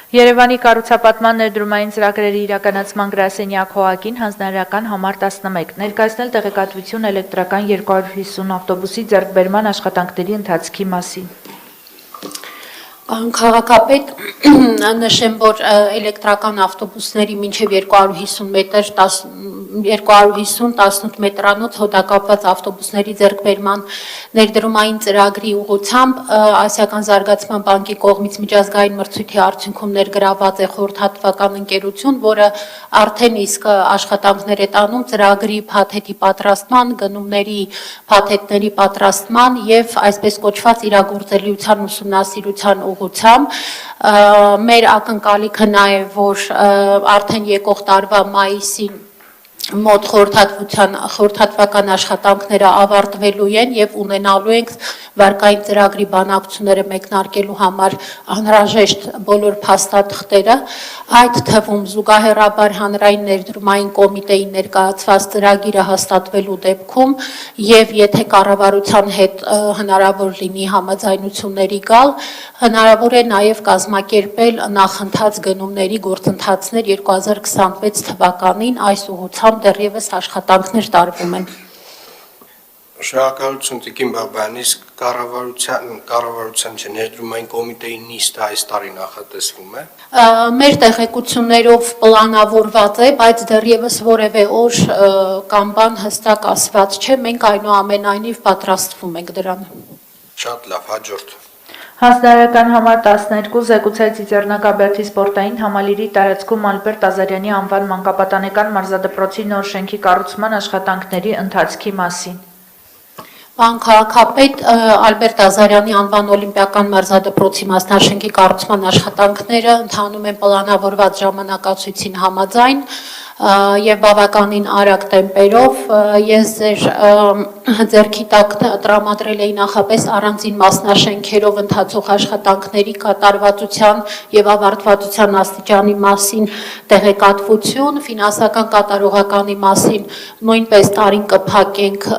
Երևանի կառուցապատման ներդրումային ծրագրերի իրականացման գրասենյակ ՀՕԱԿ-ին հանձնարարական համար 11 ներկայացնել տեղեկատվություն էլեկտրական 250 ավտոբուսի ձեռքբերման աշխատանքների ընթացքի մասին։ Քաղաքապետ նշեմ, որ էլեկտրական ավտոբուսների մինչև 250 մետր 250-18 մետրանոց հոդակապված ավտոբուսների ձեռքբերման ներդրումային ծրագրի ուղղությամբ Ասիական զարգացման բանկի կողմից միջազգային մրցույթի արդյունքում ներգրաված է խորհրդատվական ընկերություն, որը արդեն իսկ աշխատանքներ է տանում ծրագրի փաթեթի պատրաստման, գնումների փաթեթների պատրաստման եւ այսպես կոչված իրագործելիության ուսումնասիրության ուղղությամբ մեր ակնկալիքը նա է, որ արդեն եկող տարվա մայիսին մոտ խորհրդատվական աշխատանքները ավարտվելու են եւ ունենալու ենք վարկային ծրագրի բանակցությունները մեկնարկելու համար անհրաժեշտ բոլոր փաստաթղթերը, այդ թվում զուգահեռաբար հանրային ներդրումային կոմիտեի ներկայացված ծրագիրը հաստատվելու դեպքում եւ եթե կառավարության հետ հնարավոր լինի համաձայնությունների գալ, հնարավոր է նաեւ կազմակերպել նախընթաց գնումների գործընթացներ 2026 թվականին այս ուղղությամբ դեռևս աշխատանքներ տարվում են։ Շնորհակալություն Տիկին Բաբայան, իսկ կառավարության ներդրումային կոմիտեի նիստը այս տարի նախատեսվում է։ Մեր տեղեկություններով պլանավորված է, բայց դեռևս որևէ օր կամ բան հստակ ասված չէ, մենք այնուամենայնիվ պատրաստվում ենք դրան։ Շատ լավ, հաջորդ։ Հանձնարարական համար 12 զեկուցել Ծիծեռնակաբերդի սպորտային համալիրի տարածքում Ալբերտ Ազարյանի անվան մանկապատանեկան մարզադպրոցի նոր շենքի կառուցման աշխատանքների ընթացքի մասին։ Քաղաքապետ Ալբերտ Ազարյանի անվան օլիմպիական մարզադպրոցի մասնաշենքի կառուցման աշխատանքները ընթանում են պլանավորված ժամանակացույցին համաձայն եւ բավականին արագ տեմպերով ես ձեռքի տակ տրամադրել էի նախապես առանձին մասնաշենքերով ընթացող աշխատանքների կատարվածության եւ ավարտվածության աստիճանի մասին տեղեկատվություն, ֆինանսական կատարողականի մասին նույնպես տարին կփակենք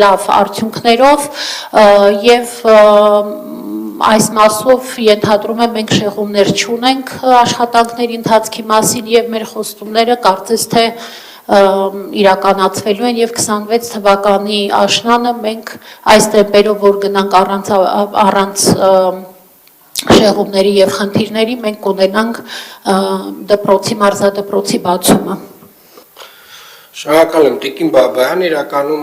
լավ արդյունքներով եւ այս մասով ենթադրում եմ մենք շեղումներ չունենք աշխատանքների ընթացքի մասին եւ մեր խոստումները կարծես թե իրականացվելու են եւ 26 թվականի աշնանը մենք այս տեմպերով որ գնանք առանց շեղումների եւ խնդիրների մենք կունենանք դպրոցի մարզադպրոցի բացումը։ Շնորհակալ եմ Տիկին Բաբայան, իրականում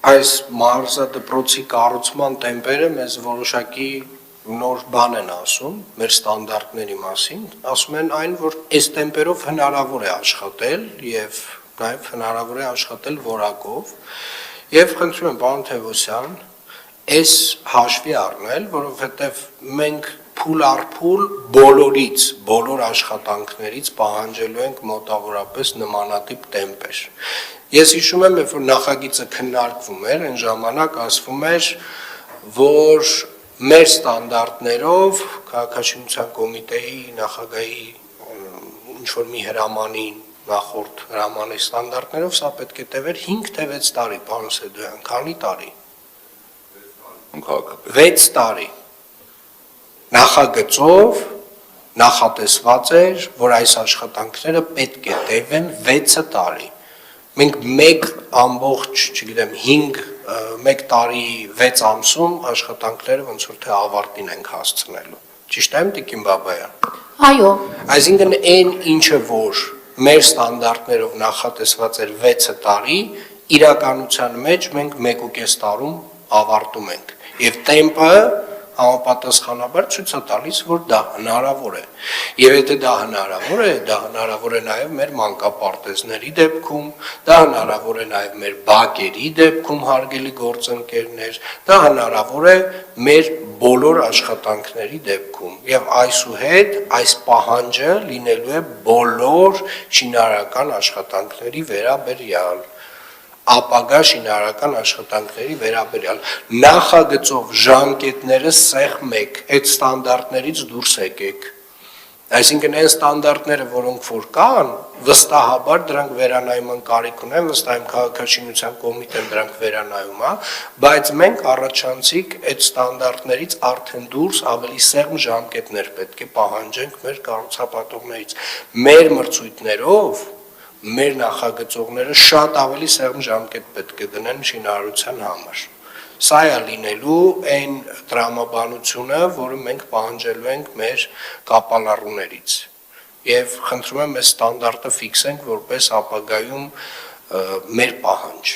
այս մարզադպրոցի կառուցման տեմպերը մեզ որոշակի նոր բան են ասում, մեր ստանդարտների մասին, ասում են այն, որ այս տեմպերով հնարավոր է աշխատել եւ նաեւ հնարավոր է աշխատել որակով եւ խնդրում եմ պարոն Թևոսյան, այս հաշվի առնել, որովհետեւ մենք փուլ առ փուլ բոլոր աշխատանքներից պահանջելու ենք մոտավորապես նմանատիպ տեմպեր։ Ես հիշում եմ, երբ որ նախագիծը քննարկվում էր, այն ժամանակ ասվում էր, որ մեր ստանդարտներով քաղաքաշինության կոմիտեի նախագահի ինչ-որ մի հրամանին նախորդ հրամանի ստանդարտներով սա պետք է տևեր 5 թե 6 տարի, պարոն Սեդոյան, քանի տարի։ 6 տարի։ Նախագծով նախատեսված էր, որ այս աշխատանքները պետք է տևեն 6 տարի։ Մենք մեկ տարի 6 ամսում աշխատանքները ոնց որ թե ավարտին ենք հասցնելու։ Ճիշտ եմ Տիկին Բաբայան։ Այո։ Այսինքն այն ինչը որ մեր ստանդարտներով նախատեսված էր 6 տարի, իրականության մեջ մենք 1.5 տարում ավարտում ենք։ Եվ տեմպը համապատասխանաբար ցույց է տալիս, որ դա հնարավոր է։ Եվ եթե դա հնարավոր է նաև մեր մանկապարտեզների դեպքում, դա հնարավոր է նաև մեր բակերի դեպքում, հարգելի գործընկերներ, դա հնարավոր է մեր բոլոր աշխատանքների դեպքում։ Եվ այսուհետ այս պահանջը լինելու է բոլոր շինարարական աշխատանքների վերաբերյալ։ Ապագա շինարարական աշխատանքների վերաբերյալ նախագծով ժամկետները սեղ մեկ, այդ ստանդարտներից դուրս եկեք։ Այսինքն այն ստանդարտները, որոնք որ կան, վստահաբար դրանք վերանայման կարիք ունեն, վստահ եմ քաղաքաշինության կոմիտեն դրանք վերանայում է, բայց մենք առաջանցիկ այդ ստանդարտներից արդեն դուրս ավելի սեղմ ժամկետներ պետք է պահանջենք մեր կառուցապատողներից։ Մեր մրցույթներով մեր նախագծողները շատ ավելի սեղմ ժամկետ պետք է դնեն շինարարության համար։ Սա է լինելու այն տրամաբանությունը, որը մենք պահանջելու ենք մեր կապալառուներից։ Եվ խնդրում եմ այս ստանդարտը ֆիքսենք որպես ապագայում մեր պահանջ։